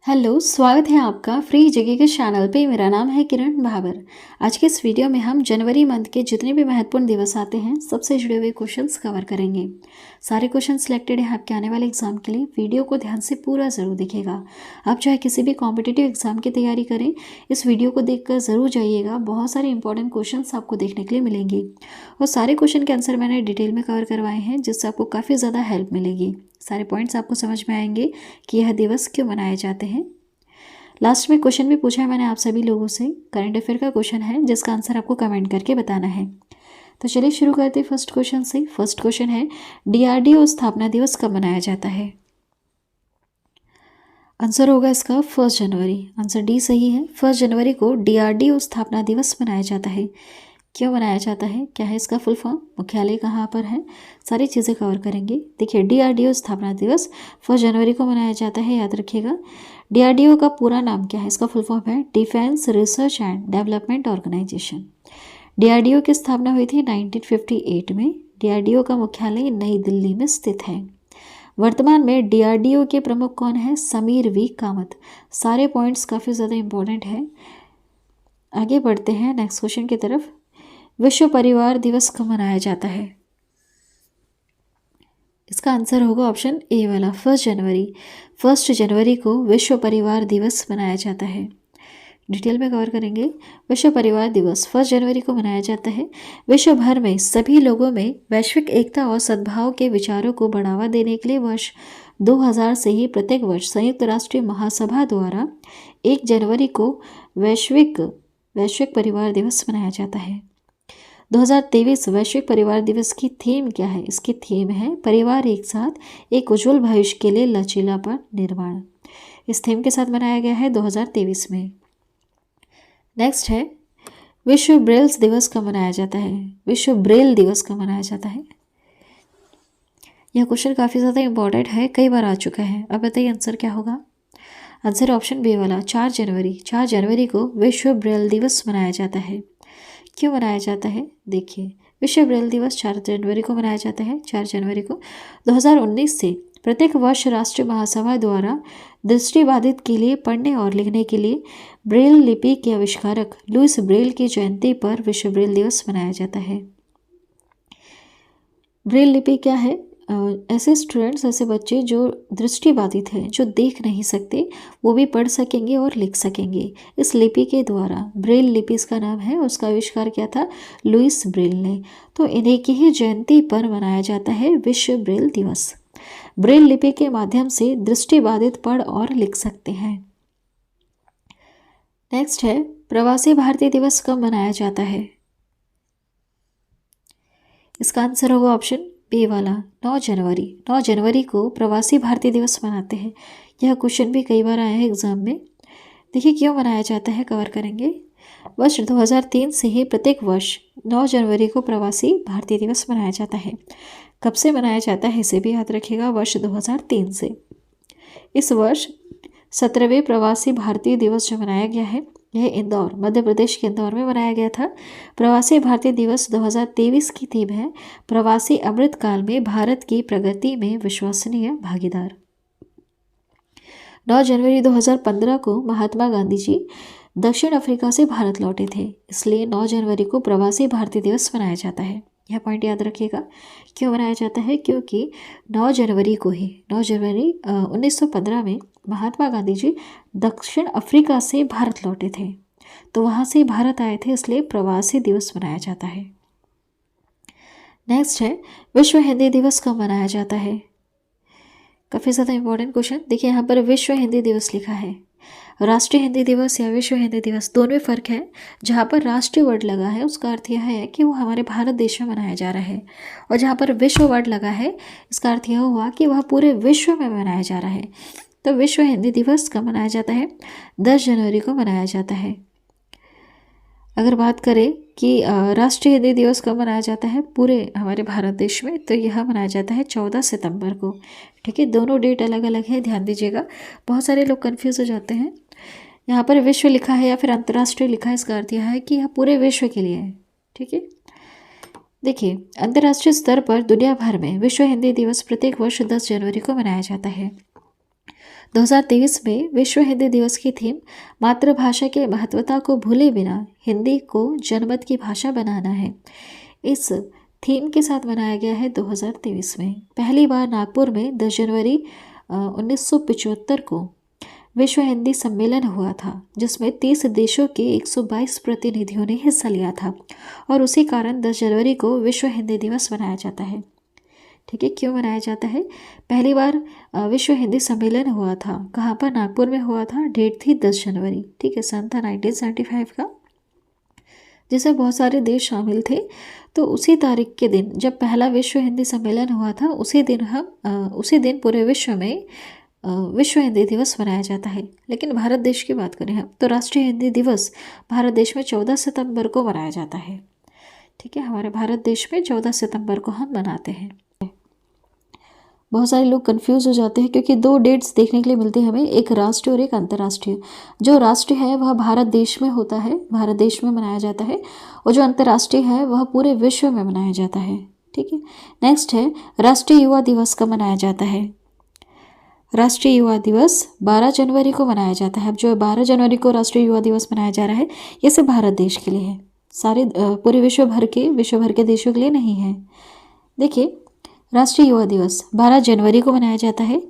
Hello, स्वागत है आपका फ्री जगह के चैनल पे। मेरा नाम है किरण भाबर। आज के इस वीडियो में हम जनवरी मंथ के जितने भी महत्वपूर्ण दिवस आते हैं सबसे जुड़े हुए क्वेश्चंस कवर करेंगे। सारे क्वेश्चन सिलेक्टेड हैं आपके आने वाले एग्जाम के लिए। वीडियो को ध्यान से पूरा ज़रूर देखिएगा। आप चाहे किसी भी कॉम्पिटिटिव एग्जाम की तैयारी करें, इस वीडियो को देखकर ज़रूर जाइएगा। बहुत सारे इंपॉर्टेंट क्वेश्चन आपको देखने के लिए मिलेंगे और सारे क्वेश्चन के आंसर मैंने डिटेल में कवर करवाए हैं, जिससे आपको काफ़ी ज़्यादा हेल्प मिलेगी। सारे पॉइंट्स आपको समझ में आएंगे कि यह दिवस क्यों मनाए जाते हैं। लास्ट में क्वेश्चन भी पूछा है मैंने आप सभी लोगों से। करंट अफेयर का क्वेश्चन है जिसका आंसर आपको कमेंट करके बताना है। तो चलिए शुरू करते हैं फर्स्ट क्वेश्चन से। फर्स्ट क्वेश्चन है, डीआरडीओ स्थापना दिवस कब मनाया जाता है? आंसर होगा इसका 1 जनवरी। आंसर डी सही है। 1 जनवरी को डीआरडीओ स्थापना दिवस मनाया जाता है। क्यों मनाया जाता है, क्या है इसका फुल फॉर्म, मुख्यालय कहाँ पर है, सारी चीज़ें कवर करेंगे। देखिए, डीआरडीओ स्थापना दिवस 1 जनवरी को मनाया जाता है, याद रखिएगा। डीआरडीओ का पूरा नाम क्या है, इसका फुल फॉर्म है defence research and development organisation. DRDO की स्थापना हुई थी 1958 में। डीआरडीओ का मुख्यालय नई दिल्ली में स्थित है। वर्तमान में डीआरडीओ के प्रमुख कौन है? समीर वी कामत। सारे पॉइंट्स काफ़ी ज़्यादा इंपॉर्टेंट है। आगे बढ़ते हैं नेक्स्ट क्वेश्चन की तरफ। विश्व परिवार दिवस कब मनाया जाता है? इसका आंसर होगा ऑप्शन ए वाला 1 जनवरी। 1 जनवरी को विश्व परिवार दिवस मनाया जाता है। डिटेल में कवर करेंगे। विश्व परिवार दिवस 1 जनवरी को मनाया जाता है। विश्व भर में सभी लोगों में वैश्विक एकता और सद्भाव के विचारों को बढ़ावा देने के लिए वर्ष 2000 से ही प्रत्येक वर्ष संयुक्त राष्ट्र महासभा द्वारा 1 जनवरी को वैश्विक परिवार दिवस मनाया जाता है। 2023 वैश्विक परिवार दिवस की थीम क्या है? इसकी थीम है परिवार एक साथ एक उज्जवल भविष्य के लिए लचीलापन निर्माण। इस थीम के साथ मनाया गया है 2023 में। नेक्स्ट है, विश्व ब्रेल दिवस कब मनाया जाता है? विश्व ब्रेल दिवस कब मनाया जाता है? यह क्वेश्चन काफ़ी ज़्यादा इंपॉर्टेंट है, कई बार आ चुका है। अब बताइए आंसर क्या होगा। आंसर ऑप्शन बी वाला 4 जनवरी। 4 जनवरी को विश्व ब्रेल दिवस मनाया जाता है। क्यों मनाया जाता है? देखिए, विश्व ब्रेल दिवस 4 जनवरी को मनाया जाता है। 4 जनवरी को 2019 से प्रत्येक वर्ष राष्ट्रीय महासभा द्वारा दृष्टिबाधित के लिए पढ़ने और लिखने के लिए ब्रेल लिपि के आविष्कारक लुईस ब्रेल की जयंती पर विश्व ब्रेल दिवस मनाया जाता है। ब्रेल लिपि क्या है? ऐसे स्टूडेंट्स, ऐसे बच्चे जो दृष्टिबाधित हैं, जो देख नहीं सकते, वो भी पढ़ सकेंगे और लिख सकेंगे इस लिपि के द्वारा। ब्रेल लिपि इसका नाम है। उसका आविष्कार किया था लुईस ब्रेल ने। तो इन्हीं की ही जयंती पर मनाया जाता है विश्व ब्रेल दिवस। ब्रेल लिपि के माध्यम से दृष्टिबाधित पढ़ और लिख सकते हैं। नेक्स्ट है, प्रवासी भारतीय दिवस कब मनाया जाता है? इसका आंसर होगा ऑप्शन बी वाला 9 जनवरी। 9 जनवरी को प्रवासी भारतीय दिवस मनाते हैं। यह क्वेश्चन भी कई बार आया है एग्जाम में। देखिए, क्यों मनाया जाता है, कवर करेंगे। वर्ष 2003 से ही प्रत्येक वर्ष 9 जनवरी को प्रवासी भारतीय दिवस मनाया जाता है। कब से मनाया जाता है इसे भी याद रखिएगा, वर्ष 2003 से। इस वर्ष 17वें प्रवासी भारतीय दिवस जो मनाया गया है, यह इंदौर, मध्य प्रदेश के इंदौर में मनाया गया था। प्रवासी भारतीय दिवस 2023 की थीम है प्रवासी अमृतकाल में भारत की प्रगति में विश्वसनीय भागीदार। 9 जनवरी 2015 को महात्मा गांधी जी दक्षिण अफ्रीका से भारत लौटे थे, इसलिए 9 जनवरी को प्रवासी भारतीय दिवस मनाया जाता है। यह पॉइंट याद रखिएगा। क्यों मनाया जाता है? क्योंकि 9 जनवरी को ही 9 जनवरी 1915 में महात्मा गांधी जी दक्षिण अफ्रीका से भारत लौटे थे, तो वहाँ से भारत आए थे, इसलिए प्रवासी दिवस मनाया जाता है। नेक्स्ट है, विश्व हिंदी दिवस कब मनाया जाता है? काफ़ी ज़्यादा इंपॉर्टेंट क्वेश्चन। देखिए, यहाँ पर विश्व हिंदी दिवस लिखा है। राष्ट्रीय हिंदी दिवस या विश्व हिंदी दिवस, दोनों में फ़र्क है। जहाँ पर राष्ट्रीय वर्ड लगा है उसका अर्थ यह है कि वो हमारे भारत देश में मनाया जा रहा है, और जहाँ पर विश्व वर्ड लगा है इसका अर्थ यह हुआ कि वह पूरे विश्व में मनाया जा रहा है। तो विश्व हिंदी दिवस कब मनाया जाता है? 10 जनवरी को मनाया जाता है। अगर बात करें कि राष्ट्रीय हिंदी दिवस कब मनाया जाता है पूरे हमारे भारत देश में, तो यह मनाया जाता है 14 सितंबर को। ठीक है, दोनों डेट अलग अलग है, ध्यान दीजिएगा। बहुत सारे लोग कंफ्यूज हो जाते हैं। यहाँ पर विश्व लिखा है या फिर अंतर्राष्ट्रीय लिखा है, इसका अर्थ यह है कि यह पूरे विश्व के लिए है। ठीक है, देखिए, अंतर्राष्ट्रीय स्तर पर दुनिया भर में विश्व हिंदी दिवस प्रत्येक वर्ष 10 जनवरी को मनाया जाता है। 2023 में विश्व हिंदी दिवस की थीम मातृभाषा के महत्वता को भूले बिना हिंदी को जनमत की भाषा बनाना है। इस थीम के साथ मनाया गया है 2023 में। पहली बार नागपुर में 10 जनवरी 1975 को विश्व हिंदी सम्मेलन हुआ था, जिसमें 30 देशों के 122 प्रतिनिधियों ने हिस्सा लिया था और उसी कारण 10 जनवरी को विश्व हिंदी दिवस मनाया जाता है। ठीक है, क्यों मनाया जाता है? पहली बार विश्व हिंदी सम्मेलन हुआ था, कहाँ पर? नागपुर में हुआ था। डेट थी 10 जनवरी। ठीक है, सन था 1975 का, जिसमें बहुत सारे देश शामिल थे। तो उसी तारीख के दिन जब पहला विश्व हिंदी सम्मेलन हुआ था, उसी दिन पूरे विश्व में विश्व हिंदी दिवस मनाया जाता है। लेकिन भारत देश की बात करें हम तो राष्ट्रीय हिंदी दिवस भारत देश में 14 सितंबर को मनाया जाता है। ठीक है, हमारे भारत देश में 14 सितंबर को हम मनाते हैं। बहुत सारे लोग कंफ्यूज हो जाते हैं क्योंकि दो डेट्स देखने के लिए मिलती है हमें, एक राष्ट्रीय और एक अंतर्राष्ट्रीय। जो राष्ट्रीय है वह भारत देश में होता है, भारत देश में मनाया जाता है, और जो अंतर्राष्ट्रीय है वह पूरे विश्व में मनाया जाता है। ठीक है, नेक्स्ट है राष्ट्रीय युवा दिवस कब मनाया जाता है? राष्ट्रीय युवा दिवस 12 जनवरी को मनाया जाता है। अब जो 12 जनवरी को राष्ट्रीय युवा दिवस मनाया जा रहा है, ये सिर्फ भारत देश के लिए है, सारे पूरे विश्व भर के देशों के लिए नहीं है। देखिए, राष्ट्रीय युवा दिवस 12 जनवरी को मनाया जाता है।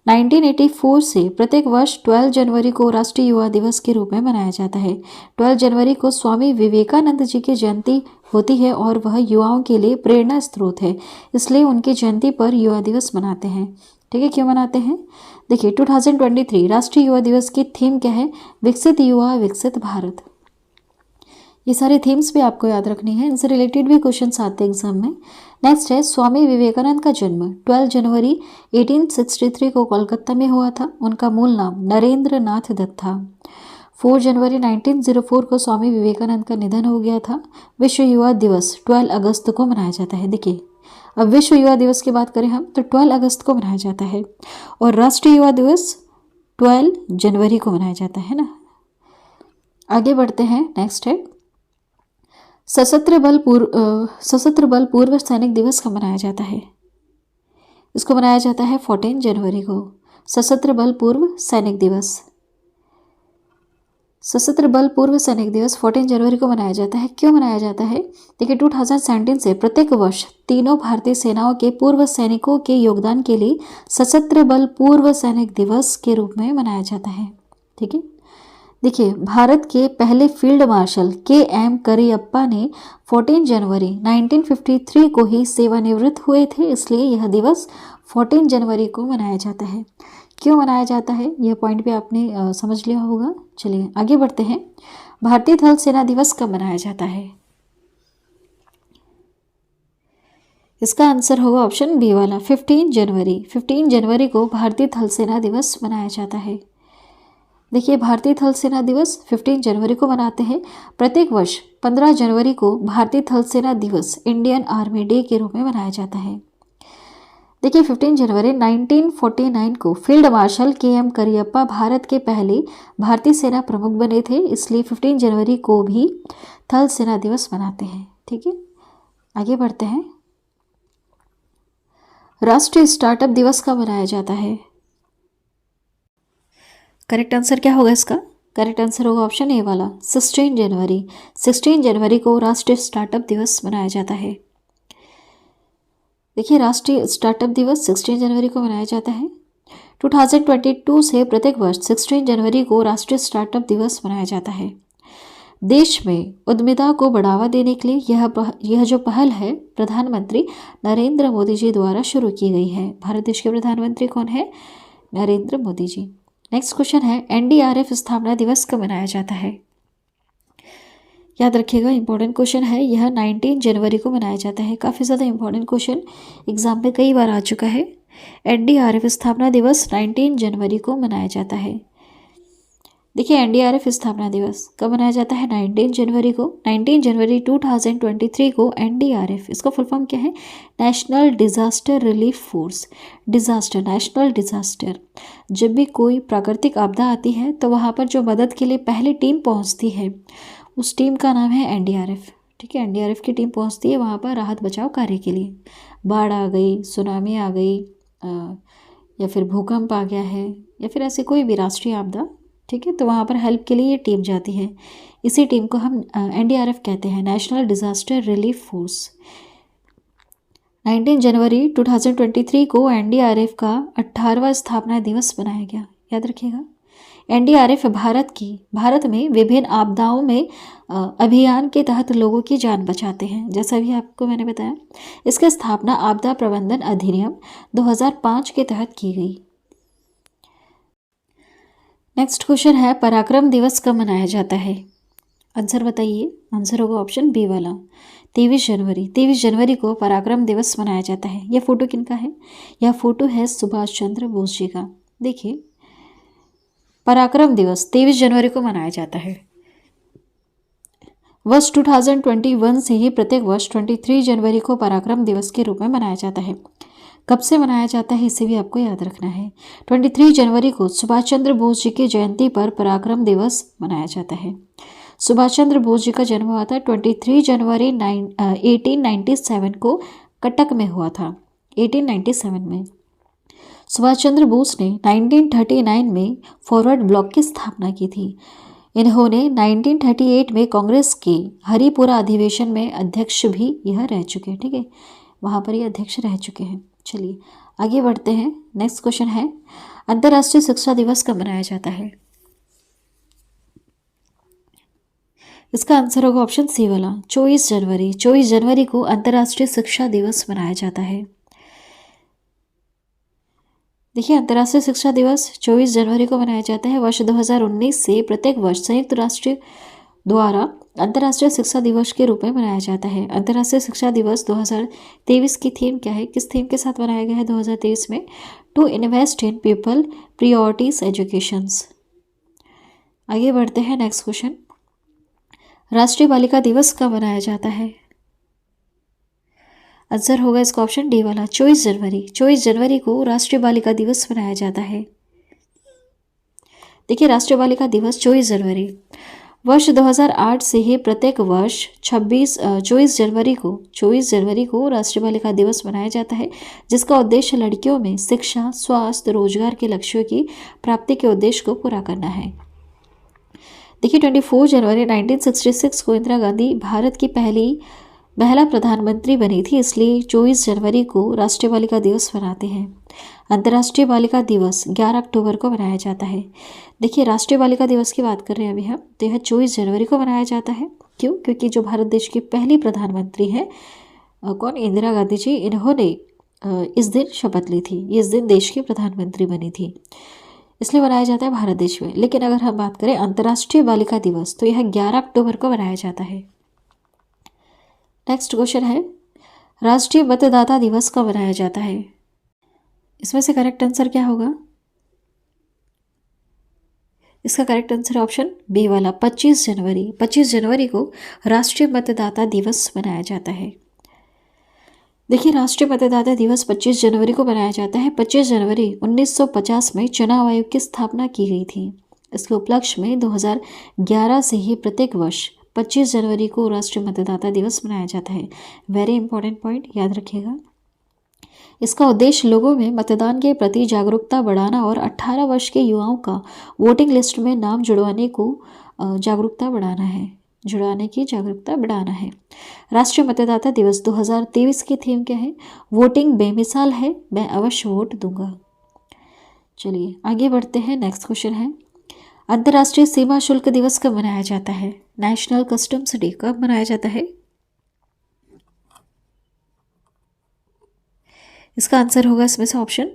1984 से प्रत्येक वर्ष 12 जनवरी को राष्ट्रीय युवा दिवस के रूप में मनाया जाता है। 12 जनवरी को स्वामी विवेकानंद जी की जयंती होती है और वह युवाओं के लिए प्रेरणा स्रोत है, इसलिए उनकी जयंती पर युवा दिवस मनाते हैं। ठीक है, क्यों मनाते हैं? देखिए, 2023 राष्ट्रीय युवा दिवस की थीम क्या है? विकसित युवा विकसित भारत। ये सारे थीम्स भी आपको याद रखनी है, इनसे रिलेटेड भी क्वेश्चंस आते हैं एग्जाम में। नेक्स्ट है स्वामी विवेकानंद का जन्म 12 जनवरी 1863 को कोलकाता में हुआ था। उनका मूल नाम नरेंद्र नाथ दत्त था। 4 जनवरी 1904 को स्वामी विवेकानंद का निधन हो गया था। विश्व युवा दिवस 12 अगस्त को मनाया जाता है। देखिए, अब विश्व युवा दिवस की बात करें हम तो 12 अगस्त को मनाया जाता है, और राष्ट्रीय युवा दिवस 12 जनवरी को मनाया जाता है ना। आगे बढ़ते हैं। नेक्स्ट है सशस्त्र बल पूर्व सैनिक दिवस कब मनाया जाता है? इसको मनाया जाता है 14 जनवरी को। सशस्त्र बल पूर्व सैनिक दिवस 14 जनवरी को मनाया जाता है। क्यों मनाया जाता है? देखिए, 2017 से प्रत्येक वर्ष तीनों भारतीय सेनाओं के पूर्व सैनिकों के योगदान के लिए सशस्त्र बल पूर्व सैनिक दिवस के रूप में मनाया जाता है। ठीक है, देखिए, भारत के पहले फील्ड मार्शल KM करियप्पा ने 14 जनवरी 1953 को ही सेवानिवृत्त हुए थे, इसलिए यह दिवस 14 जनवरी को मनाया जाता है। क्यों मनाया जाता है, यह पॉइंट भी आपने समझ लिया होगा। चलिए आगे बढ़ते हैं। भारतीय थल सेना दिवस कब मनाया जाता है? इसका आंसर होगा ऑप्शन बी वाला 15 जनवरी। 15 जनवरी को भारतीय थल सेना दिवस मनाया जाता है। देखिए, भारतीय थल सेना दिवस 15 जनवरी को मनाते हैं। प्रत्येक वर्ष 15 जनवरी को भारतीय थल सेना दिवस इंडियन आर्मी डे के रूप में मनाया जाता है। देखिए, 15 जनवरी 1949 को field marshal KM Cariappa Bharat के पहले भारतीय सेना प्रमुख बने थे, इसलिए 15 जनवरी को भी थल सेना दिवस मनाते हैं। ठीक है, आगे बढ़ते हैं। राष्ट्रीय स्टार्टअप दिवस कब मनाया जाता है? करेक्ट आंसर क्या होगा इसका? करेक्ट आंसर होगा ऑप्शन ए वाला 16 जनवरी। 16 जनवरी को राष्ट्रीय स्टार्टअप दिवस मनाया जाता है। देखिए, राष्ट्रीय स्टार्टअप दिवस 16 जनवरी को मनाया जाता है। 2022 से प्रत्येक वर्ष 16 जनवरी को राष्ट्रीय स्टार्टअप दिवस मनाया जाता है। देश में उद्यमिता को बढ़ावा देने के लिए यह जो पहल है प्रधानमंत्री नरेंद्र मोदी जी द्वारा शुरू की गई है। भारत देश के प्रधानमंत्री कौन है? नरेंद्र मोदी जी। नेक्स्ट क्वेश्चन है NDRF स्थापना दिवस कब मनाया जाता है? याद रखिएगा, इंपॉर्टेंट क्वेश्चन है यह। 19 जनवरी को मनाया जाता है। काफ़ी ज़्यादा इंपॉर्टेंट क्वेश्चन एग्जाम में कई बार आ चुका है। NDRF स्थापना दिवस 19 जनवरी को मनाया जाता है। देखिए, NDRF स्थापना दिवस कब मनाया जाता है? 19 जनवरी को। 19 जनवरी 2023 को NDRF, इसका फुल फॉर्म क्या है? National disaster relief force. Disaster, national disaster. जब भी कोई प्राकृतिक आपदा आती है तो वहाँ पर जो मदद के लिए पहली टीम पहुँचती है उस टीम का नाम है NDRF। ठीक है, NDRF की टीम पहुँचती है वहाँ पर राहत बचाव कार्य के लिए। बाढ़ आ गई, सुनामी आ गई, या फिर भूकंप आ गया है या फिर ऐसी कोई भी राष्ट्रीय आपदा, ठीक है, तो वहाँ पर हेल्प के लिए ये टीम जाती है। इसी टीम को हम NDRF कहते हैं, नेशनल डिज़ास्टर रिलीफ फोर्स। 19 जनवरी 2023 को NDRF का 18वां स्थापना दिवस मनाया गया, याद रखिएगा। NDRF भारत में विभिन्न आपदाओं में अभियान के तहत लोगों की जान बचाते हैं, जैसा भी आपको मैंने बताया। इसकी स्थापना आपदा प्रबंधन अधिनियम 2005 के तहत की गई। नेक्स्ट क्वेश्चन है, पराक्रम दिवस कब मनाया जाता है? आंसर बताइए। आंसर होगा ऑप्शन बी वाला, 23 जनवरी। 23 जनवरी को पराक्रम दिवस मनाया जाता है। यह फोटो किनका है? यह फोटो है सुभाष चंद्र बोस जी का। देखिए, पराक्रम दिवस 23 जनवरी को मनाया जाता है। वर्ष 2021 से ही प्रत्येक वर्ष 23 जनवरी को पराक्रम दिवस के रूप में मनाया जाता है। कब से मनाया जाता है इसे भी आपको याद रखना है। 23 जनवरी को सुभाष चंद्र बोस जी की जयंती पर पराक्रम दिवस मनाया जाता है। सुभाष चंद्र बोस जी का जन्म हुआ था 23 जनवरी 1897 को कटक में हुआ था। 1897 में सुभाष चंद्र बोस ने 1939 में फॉरवर्ड ब्लॉक की स्थापना की थी। इन्होंने 1938 में कांग्रेस के हरिपुरा अधिवेशन में अध्यक्ष भी यह रह चुके हैं, ठीक है, वहाँ पर ये अध्यक्ष रह चुके हैं। चलिए आगे बढ़ते हैं। नेक्स्ट क्वेश्चन है, अंतर्राष्ट्रीय शिक्षा दिवस कब मनाया जाता है? इसका आंसर होगा ऑप्शन सी वाला, 24 जनवरी। 24 जनवरी को अंतर्राष्ट्रीय शिक्षा दिवस मनाया जाता है। देखिए, अंतर्राष्ट्रीय शिक्षा दिवस 24 जनवरी को मनाया जाता है। वर्ष 2019 से प्रत्येक वर्ष संयुक्त राष्ट्र द्वारा अंतर्राष्ट्रीय शिक्षा दिवस के रूप में मनाया जाता है। अंतर्राष्ट्रीय शिक्षा दिवस 2023 की थीम क्या है? किस थीम के साथ मनाया गया है 2023 में? To invest in people priorities educations. आगे बढ़ते हैं। नेक्स्ट क्वेश्चन, राष्ट्रीय बालिका दिवस कब मनाया जाता है? आंसर होगा इसका ऑप्शन डी वाला, 24 जनवरी। 24 जनवरी को राष्ट्रीय बालिका दिवस मनाया जाता है। देखिए, राष्ट्रीय बालिका दिवस 24 जनवरी वर्ष 2008 से ही प्रत्येक वर्ष 24 जनवरी को राष्ट्रीय बालिका दिवस मनाया जाता है, जिसका उद्देश्य लड़कियों में शिक्षा, स्वास्थ्य, रोजगार के लक्ष्यों की प्राप्ति के उद्देश्य को पूरा करना है। देखिए, 24 जनवरी 1966 को इंदिरा गांधी भारत की पहला प्रधानमंत्री बनी थी, इसलिए 24 जनवरी को राष्ट्रीय बालिका दिवस मनाते हैं। अंतर्राष्ट्रीय बालिका दिवस 11 अक्टूबर को मनाया जाता है। देखिए, राष्ट्रीय बालिका दिवस की बात कर रहे हैं अभी हम, तो यह 24 जनवरी को मनाया जाता है। क्यों? क्योंकि जो भारत देश की पहली प्रधानमंत्री हैं, कौन? इंदिरा गांधी जी, इन्होंने इस दिन शपथ ली थी, इस दिन देश की प्रधानमंत्री बनी थी, इसलिए मनाया जाता है भारत देश में। लेकिन अगर हम बात करें अंतर्राष्ट्रीय बालिका दिवस, तो यह 11 अक्टूबर को मनाया जाता है। नेक्स्ट क्वेश्चन है, राष्ट्रीय मतदाता दिवस कब मनाया जाता है? इसमें से करेक्ट आंसर क्या होगा? इसका करेक्ट आंसर ऑप्शन बी वाला, 25 जनवरी। 25 जनवरी को राष्ट्रीय मतदाता दिवस मनाया जाता है। देखिए, राष्ट्रीय मतदाता दिवस 25 जनवरी को मनाया जाता है। 25 जनवरी 1950 में चुनाव आयोग की स्थापना की गई थी। इसके उपलक्ष्य में 2011 से ही प्रत्येक वर्ष 25 जनवरी को राष्ट्रीय मतदाता दिवस मनाया जाता है। वेरी इंपॉर्टेंट पॉइंट, याद रखिएगा। इसका उद्देश्य लोगों में मतदान के प्रति जागरूकता बढ़ाना और 18 वर्ष के युवाओं का वोटिंग लिस्ट में नाम जुड़वाने की जागरूकता बढ़ाना है। राष्ट्रीय मतदाता दिवस 2023 की थीम क्या है? वोटिंग बेमिसाल है, मैं अवश्य वोट दूंगा। चलिए आगे बढ़ते हैं। नेक्स्ट क्वेश्चन है, अंतर्राष्ट्रीय सीमा शुल्क दिवस कब मनाया जाता है? नेशनल कस्टम्स डे कब मनाया जाता है? इसका आंसर होगा इसमें से ऑप्शन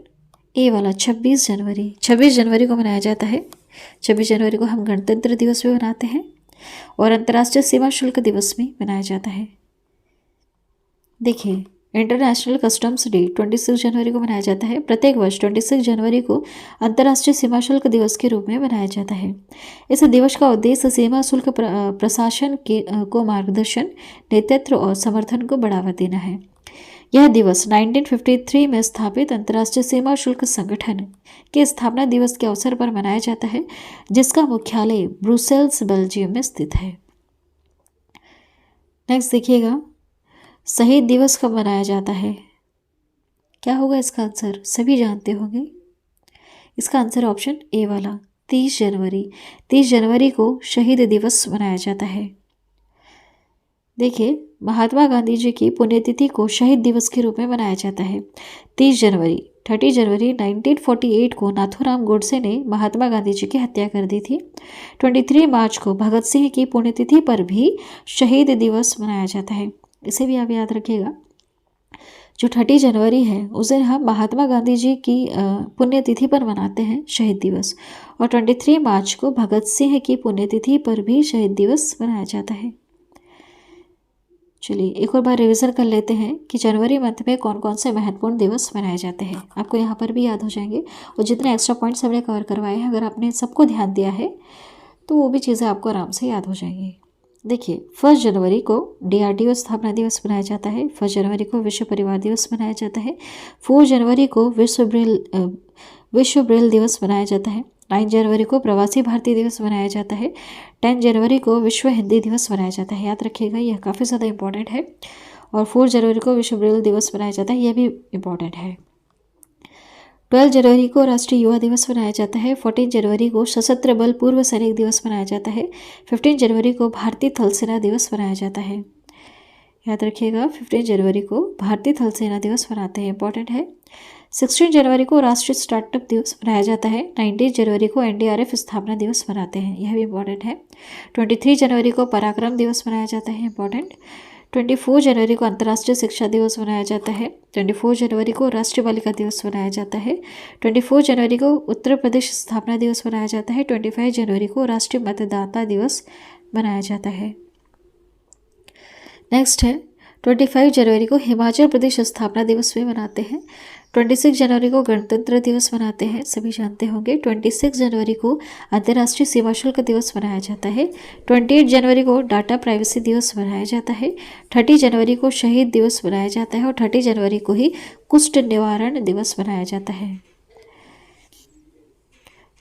ए वाला, 26 जनवरी। 26 जनवरी को मनाया जाता है। 26 जनवरी को हम गणतंत्र दिवस भी मनाते हैं और अंतर्राष्ट्रीय सीमा शुल्क दिवस भी मनाया जाता है। देखिए, इंटरनेशनल कस्टम्स डे 26 जनवरी को मनाया जाता है। प्रत्येक वर्ष 26 जनवरी को अंतर्राष्ट्रीय सीमा शुल्क दिवस के रूप में मनाया जाता है। इस दिवस का उद्देश्य सीमा शुल्क प्रशासन को मार्गदर्शन, नेतृत्व और समर्थन को बढ़ावा देना है। यह दिवस 1953 में स्थापित अंतर्राष्ट्रीय सीमा शुल्क संगठन के स्थापना दिवस के अवसर पर मनाया जाता है, जिसका मुख्यालय ब्रुसेल्स, बेल्जियम में स्थित है। नेक्स्ट देखिएगा, शहीद दिवस कब मनाया जाता है? क्या होगा इसका आंसर? सभी जानते होंगे, इसका आंसर ऑप्शन ए वाला 30 जनवरी। 30 जनवरी को शहीद दिवस मनाया जाता है। देखिए, महात्मा गांधी जी की पुण्यतिथि को शहीद दिवस के रूप में मनाया जाता है 30 जनवरी। 30 जनवरी 1948 को नाथूराम गोडसे ने महात्मा गांधी जी की हत्या कर दी थी। 23 मार्च को भगत सिंह की पुण्यतिथि पर भी शहीद दिवस मनाया जाता है। इसे भी आप याद रखिएगा। जो 30 जनवरी है उस दिन हम महात्मा गांधी जी की पुण्यतिथि पर मनाते हैं शहीद दिवस, और 23 मार्च को भगत सिंह की पुण्यतिथि पर भी शहीद दिवस मनाया जाता है। चलिए एक और बार रिवीजन कर लेते हैं कि जनवरी मंथ में कौन कौन से महत्वपूर्ण दिवस मनाए जाते हैं। आपको यहाँ पर भी याद हो जाएंगे, और जितने एक्स्ट्रा पॉइंट्स हमने कवर करवाए हैं अगर आपने सबको ध्यान दिया है तो वो भी चीज़ें आपको आराम से याद हो जाएंगी। देखिए, 1 जनवरी को DRDO स्थापना दिवस मनाया जाता है। 1 जनवरी को विश्व परिवार दिवस मनाया जाता है। 4 जनवरी को विश्व ब्रेल दिवस मनाया जाता है। 9 जनवरी को प्रवासी भारतीय दिवस मनाया जाता है। 10 जनवरी को विश्व हिंदी दिवस मनाया जाता है। याद रखिएगा, यह काफ़ी ज़्यादा इंपॉर्टेंट है। और 4 जनवरी को विश्व ब्रेल दिवस मनाया जाता है, यह भी इम्पॉर्टेंट है। 12 जनवरी को राष्ट्रीय युवा दिवस मनाया जाता है। 14 जनवरी को सशस्त्र बल पूर्व सैनिक दिवस मनाया जाता है। 15 जनवरी को भारतीय थल सेना दिवस मनाया जाता है। याद रखिएगा, 15 जनवरी को भारतीय थल सेना दिवस मनाते हैं, इंपॉर्टेंट है। 16 जनवरी को राष्ट्रीय स्टार्टअप दिवस मनाया जाता है। 19 जनवरी को NDRF स्थापना दिवस मनाते हैं, यह भी इंपॉर्टेंट है। 23 जनवरी को पराक्रम दिवस मनाया जाता है, इंपॉर्टेंट। 24 जनवरी को अंतर्राष्ट्रीय शिक्षा दिवस मनाया जाता है। 24 जनवरी को राष्ट्रीय बालिका दिवस मनाया जाता है। 24 जनवरी को उत्तर प्रदेश स्थापना दिवस मनाया जाता है। 25 जनवरी को राष्ट्रीय मतदाता दिवस मनाया जाता है। नेक्स्ट है 25 जनवरी को हिमाचल प्रदेश स्थापना दिवस भी मनाते हैं। 26 जनवरी को गणतंत्र दिवस मनाते हैं, सभी जानते होंगे। 26 जनवरी को अंतर्राष्ट्रीय सीमा शुल्क दिवस मनाया जाता है। 28 जनवरी को डाटा प्राइवेसी दिवस मनाया जाता है। 30 जनवरी को शहीद दिवस मनाया जाता है, और 30 जनवरी को ही कुष्ठ निवारण दिवस मनाया जाता है।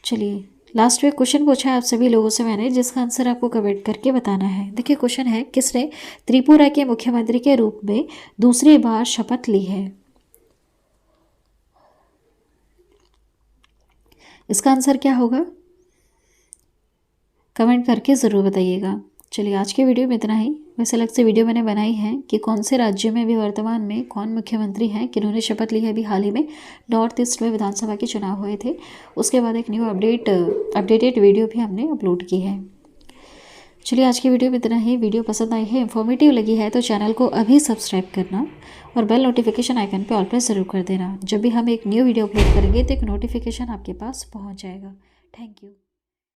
चलिए, लास्ट में क्वेश्चन पूछा है आप सभी लोगों से मैंने, जिसका आंसर आपको कमेंट करके बताना है। देखिए, क्वेश्चन है, किसने त्रिपुरा के मुख्यमंत्री के रूप में दूसरी बार शपथ ली है? इसका आंसर क्या होगा, कमेंट करके ज़रूर बताइएगा। चलिए, आज के वीडियो में इतना ही। वैसे अलग से वीडियो मैंने बनाई है कि कौन से राज्य में अभी वर्तमान में कौन मुख्यमंत्री हैं, किन्होंने शपथ ली है। अभी हाल ही में नॉर्थ ईस्ट में विधानसभा के चुनाव हुए थे, उसके बाद एक न्यू अपडेटेड वीडियो भी हमने अपलोड की है। चलिए, आज की वीडियो में इतना ही। वीडियो पसंद आई है, इन्फॉर्मेटिव लगी है तो चैनल को अभी सब्सक्राइब करना और बेल नोटिफिकेशन आइकन पे ऑल प्रेस ज़रूर कर देना। जब भी हम एक न्यू वीडियो अपलोड करेंगे तो एक नोटिफिकेशन आपके पास पहुंच जाएगा। Thank you.